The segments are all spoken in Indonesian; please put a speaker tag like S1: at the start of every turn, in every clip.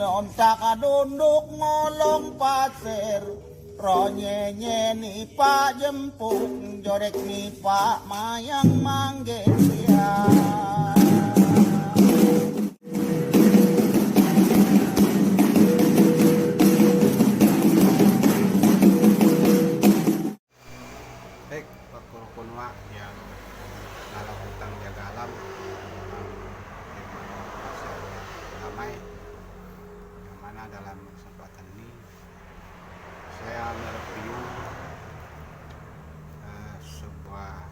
S1: Nom cakadunduk ngolong pasir ronyenye ni pak jemput jorek ni pak mayang manggil dia.
S2: Baik, Kunwa yang dalam hutang jaga alam pasarnya damai, yang mana dalam kesempatan ini saya mereview sebuah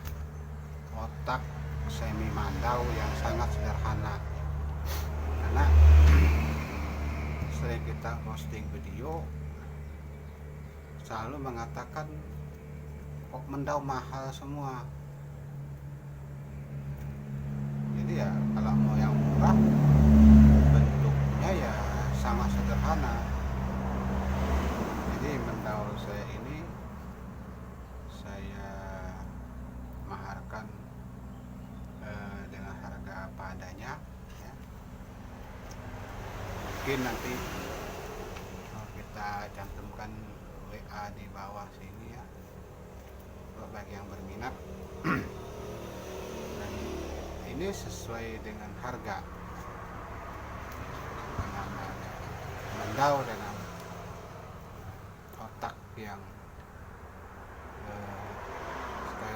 S2: otak semi mandau yang sangat sederhana, karena sering kita posting video selalu mengatakan kok mendau mahal semua. Jadi ya kalau mau yang murah bentuknya ya sangat sederhana. Jadi mendau saya ini saya maharkan dengan harga apa adanya ya. Mungkin nanti kita cantumkan WA di bawah sini ya, bagi yang berminat. Dan ini sesuai dengan harga, dengan mendau dengan otak yang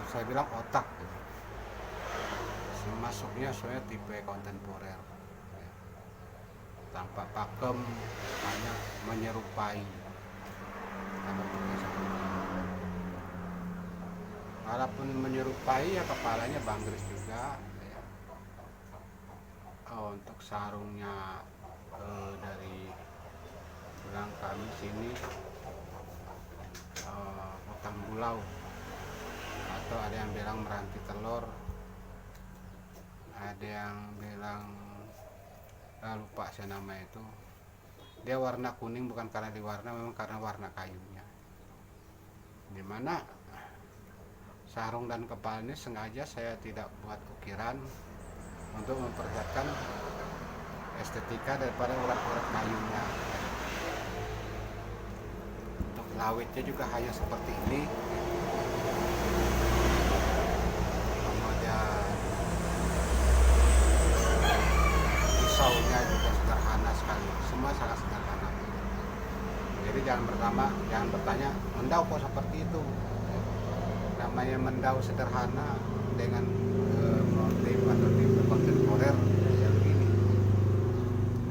S2: saya bilang otak, masuknya soalnya tipe kontemporer ya. Tanpa pakem, hanya menyerupai. Walaupun menyerupai ya kepalanya banggris juga ya. Untuk sarungnya dari bilang kami sini utang bulau, atau ada yang bilang meranti telur, ada yang bilang lupa saya nama itu. Dia warna kuning bukan karena diwarna, memang karena warna kayunya, dimana sarung dan kepala ini sengaja saya tidak buat ukiran untuk memperlihatkan estetika daripada urat-urat kayunya. Untuk lawitnya juga hanya seperti ini. Kemudian pisaunya juga sederhana sekali, semua sangat sederhana. Jadi jangan bertanya mendau kok seperti itu. Namanya mendau sederhana dengan motif atau tipe kontemporer ya begini.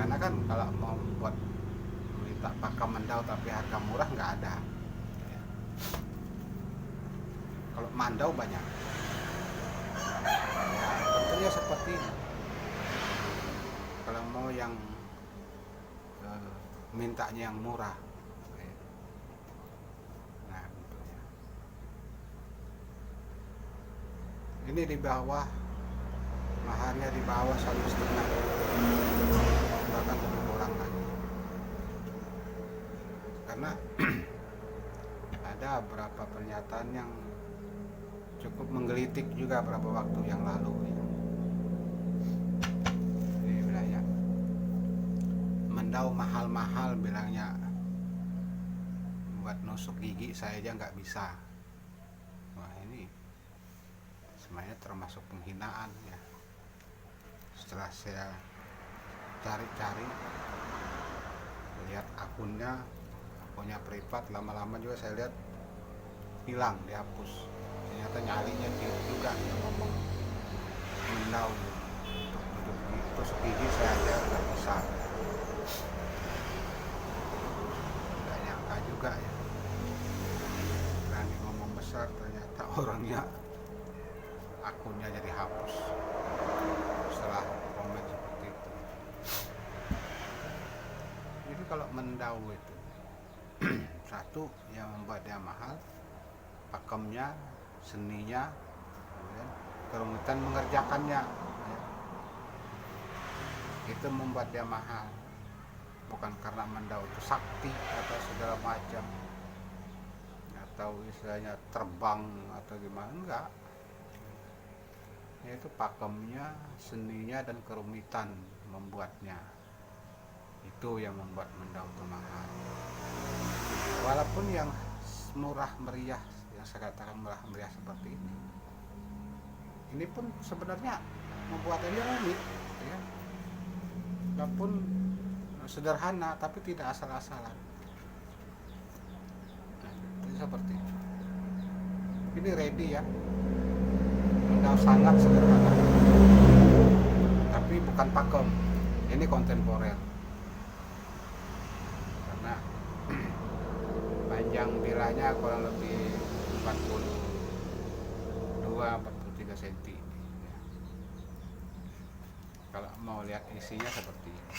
S2: Karena kan kalau mau buat minta pakai mendau tapi harga murah nggak ada ya. Kalau mandau banyak ya, bentuknya seperti ini. Kalau mau yang mintanya yang murah ya. Nah, ini di bawah, maharnya di bawah 1,5, bahkan lebih kurang lagi, karena ada beberapa pernyataan yang cukup menggelitik juga beberapa waktu yang lalu ya. Jadi bilangnya mendau mahal-mahal, bilangnya buat nusuk gigi saya aja nggak bisa. Wah, ini sebenarnya termasuk penghinaan ya. Setelah saya cari-cari, lihat akunnya privat, lama-lama juga saya lihat hilang, dihapus. Ternyata nyalinya dia juga ngomong mendau untuk tusuk gigi saya aja nggak bisa. Nggak nyangka juga ya, berani ngomong besar, ternyata orangnya akunnya jadi hapus setelah komen seperti itu. Jadi kalau mendau itu satu yang membuat dia mahal, pakemnya, seninya, kemudian kerumitan mengerjakannya ya. Itu membuat dia mahal, bukan karena mendau itu sakti atau segala macam, atau istilahnya terbang atau gimana, enggak. yaitu pakemnya, seninya, dan kerumitan membuatnya. Itu yang membuat mendau itu mahal. Walaupun yang murah meriah, yang saya katakan murah meriah seperti ini pun sebenarnya membuatannya rumit, ya. Walaupun sederhana tapi tidak asal-asalan. Nah, ini seperti ini ready ya, mendau sangat sederhana, tapi bukan pakem, ini kontemporer. Karena panjang bilahnya kurang lebih 42-43 cm. Kalau mau lihat isinya seperti ini.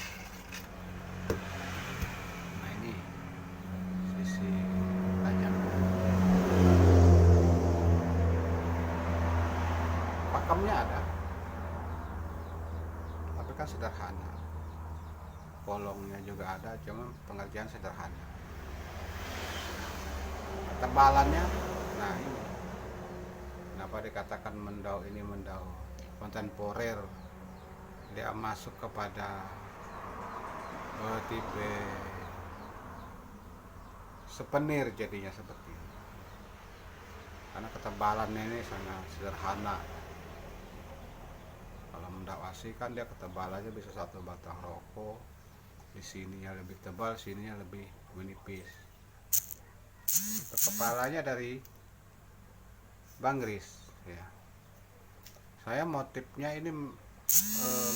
S2: Nah, ini sisi tajam. Pakemnya ada, tapi kan sederhana. Bolongnya juga ada, cuma pengerjaan sederhana. Tebalannya, nah ini kenapa dikatakan mendau ini mendau kontemporer. Dia masuk kepada tipe souvenir jadinya seperti ini, karena ketebalannya ini sangat sederhana. Kalau mendau asli kan dia ketebalannya bisa satu batang rokok, di sininya lebih tebal, sininya lebih menipis. Kepalanya dari Banggris, ya. Saya motifnya ini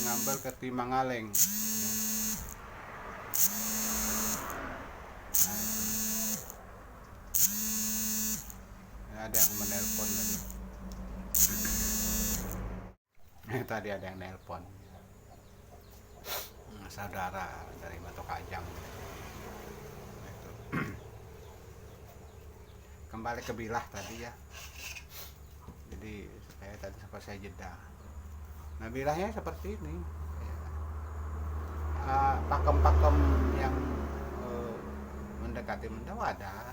S2: ngambil ke Timangaleng, ya. Nah, ada yang menelpon tadi. Tadi ada yang nelpon, saudara dari Batu Kajang. Itu. Kembali ke bilah tadi ya. Jadi saya jeda. Nah, bilahnya seperti ini. Pakem-pakem yang mendekati mendau ada.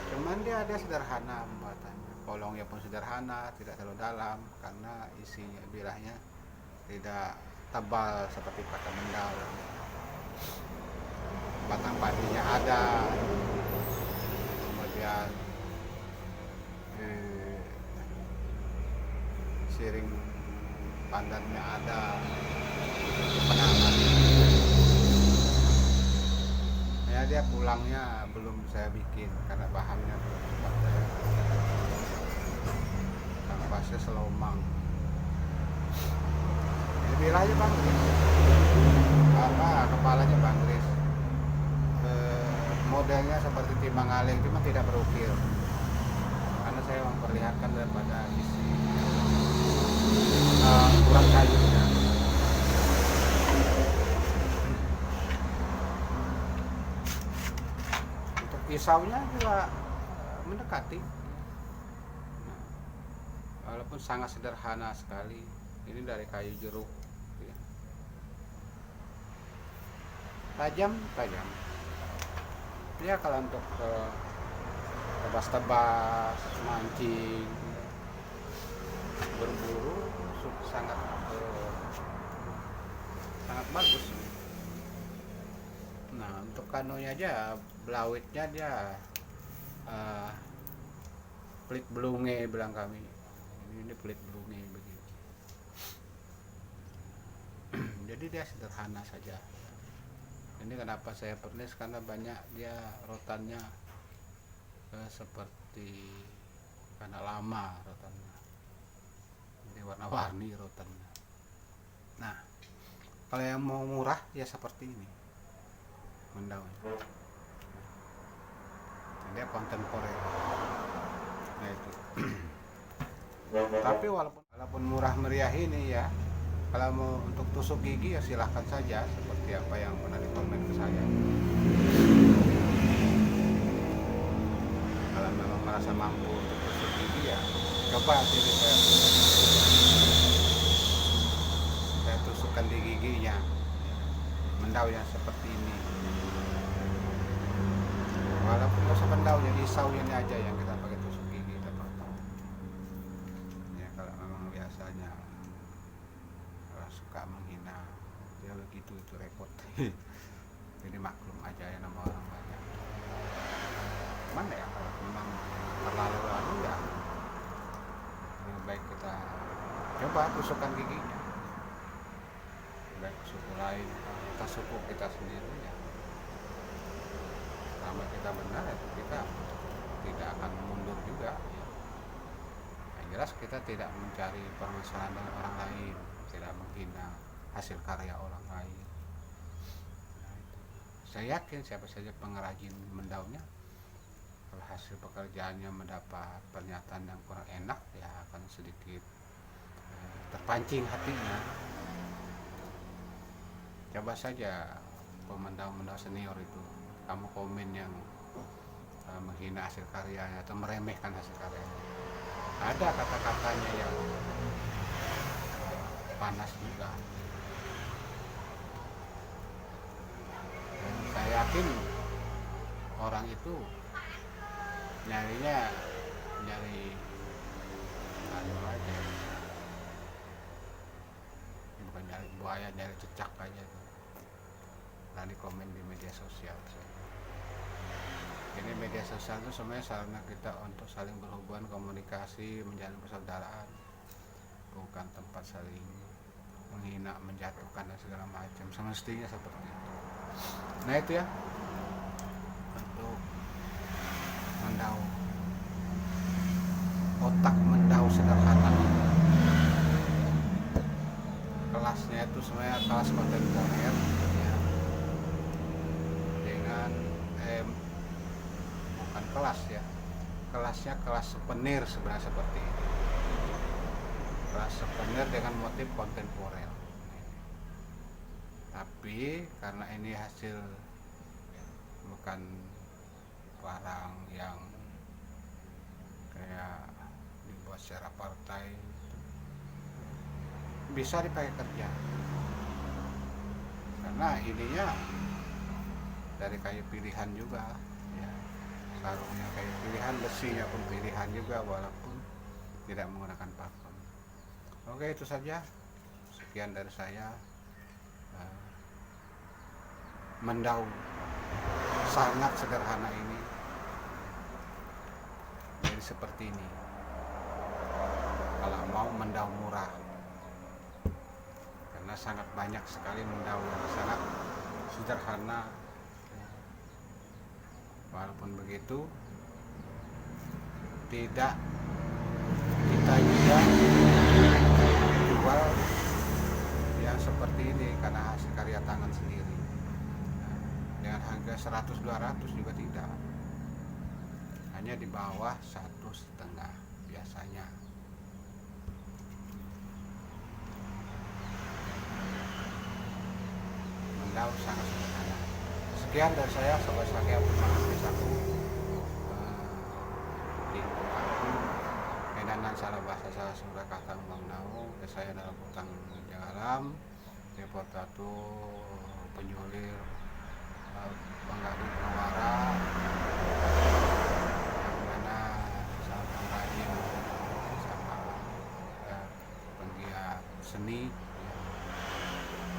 S2: Cuman dia ada sederhana pembuatannya. Kolongnya pun sederhana, tidak terlalu dalam karena isinya bilahnya tidak tebal seperti pakem mendau. Batang padinya ada. Kemudian siring pandannya ada, penangan. Ya, dia pulangnya belum saya bikin karena bahannya belum sempat saya. Kanvasnya selomang. Ini bilahnya Banggris, kepalanya Banggris. Modelnya seperti Timangaleng, cuma tidak berukir. Karena saya memperlihatkan daripada isi kurang kayunya. Untuk isaunya juga mendekati. Nah, walaupun sangat sederhana sekali, ini dari kayu jeruk, ya. Tajam. Ya, kalau untuk tebas-tebas, mancing, berburu sangat bagus. Nah, untuk kanonya aja, belawitnya dia pelit belunge bilang kami. Ini pelit belunge begitu. Jadi dia sederhana saja. Ini kenapa saya pernis, karena banyak dia rotannya seperti karena lama rotannya. Jadi warna-warni rotannya. Nah, kalau yang mau murah ya seperti ini mendaunya. Dia kontemporer. Nah, itu. Tapi walaupun murah meriah ini ya, kalau mau untuk tusuk gigi ya silahkan saja, seperti apa yang pernah dikomen ke saya. Kalau memang merasa mampu untuk tusuk gigi ya coba sini saya tusukkan di giginya mendau yang seperti ini. Walaupun nggak usah mendaunya, isaunya ini aja yang kita pakai tusuk gigi. gimana ya, kalau memang terlalu lalu ya lebih baik kita coba tusukkan giginya. Baik suku lain kita suku kita sendiri ya, selama kita benar itu kita tidak akan mundur juga ya. Yang jelas kita tidak mencari permasalahan dengan orang lain, tidak menghina hasil karya orang lain. Nah, itu. Saya yakin siapa saja pengrajin mendaunya, kalau hasil pekerjaannya mendapat pernyataan yang kurang enak ya akan sedikit terpancing hatinya. Coba saja pemendau-mendau senior itu, kamu komen yang menghina hasil karyanya atau meremehkan hasil karyanya, ada kata-katanya yang panas juga. Dan saya yakin orang itu nyari anu aja, bukan nyari buaya, nyari cecak aja tuh. Nah, di komen di media sosial. Ini media sosial itu sebenarnya sarana kita untuk saling berhubungan, komunikasi, menjalin persaudaraan, bukan tempat saling menghina, menjatuhkan dan segala macam. Semestinya seperti itu. Nah itu ya, untuk mendau, otak mendau sederhana. Kelasnya itu sebenarnya kelas kontemporer ya, dengan bukan kelas ya, kelasnya kelas souvenir sebenarnya seperti ini. Kelas souvenir dengan motif kontemporer. Tapi karena ini hasil bukan barang yang kayak dibuat secara partai, bisa dipakai kerja karena ininya dari kayu pilihan juga ya, sarungnya kayu pilihan, besinya pun pilihan juga walaupun tidak menggunakan pakem. Oke, itu saja, sekian dari saya. Mendau sangat sederhana ini jadi seperti ini. Kalau mau mendau murah, karena sangat banyak sekali mendau yang sangat sederhana. Walaupun begitu, tidak kita juga jual yang seperti ini karena hasil karya tangan sendiri. Dengan harga 100-200 juga tidak, hanya di bawah 1,5 biasanya. Mendau sangat sederhana. Sekian dari saya, sobat saya aku tinggal aku medanan salah bahasa salah sunda kata mengnau saya dalam hutang alam deportatu penyulir penggali penawara yang mana sama pengrajin sama penggiat seni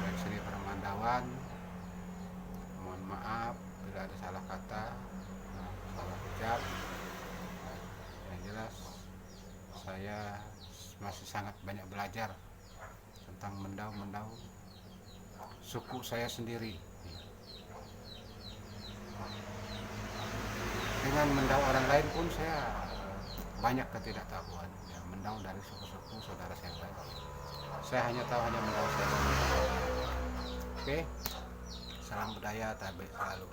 S2: baik seni permandauan. Mohon maaf bila ada salah kata, salah ucap. Yang jelas saya masih sangat banyak belajar tentang mendau suku saya sendiri. Dengan mendau orang lain pun saya banyak ketidaktahuan ya, mendau dari suku-suku saudara saya. Saya hanya tahu hanya mendau saya sendiri. Oke, salam budaya tabik selalu.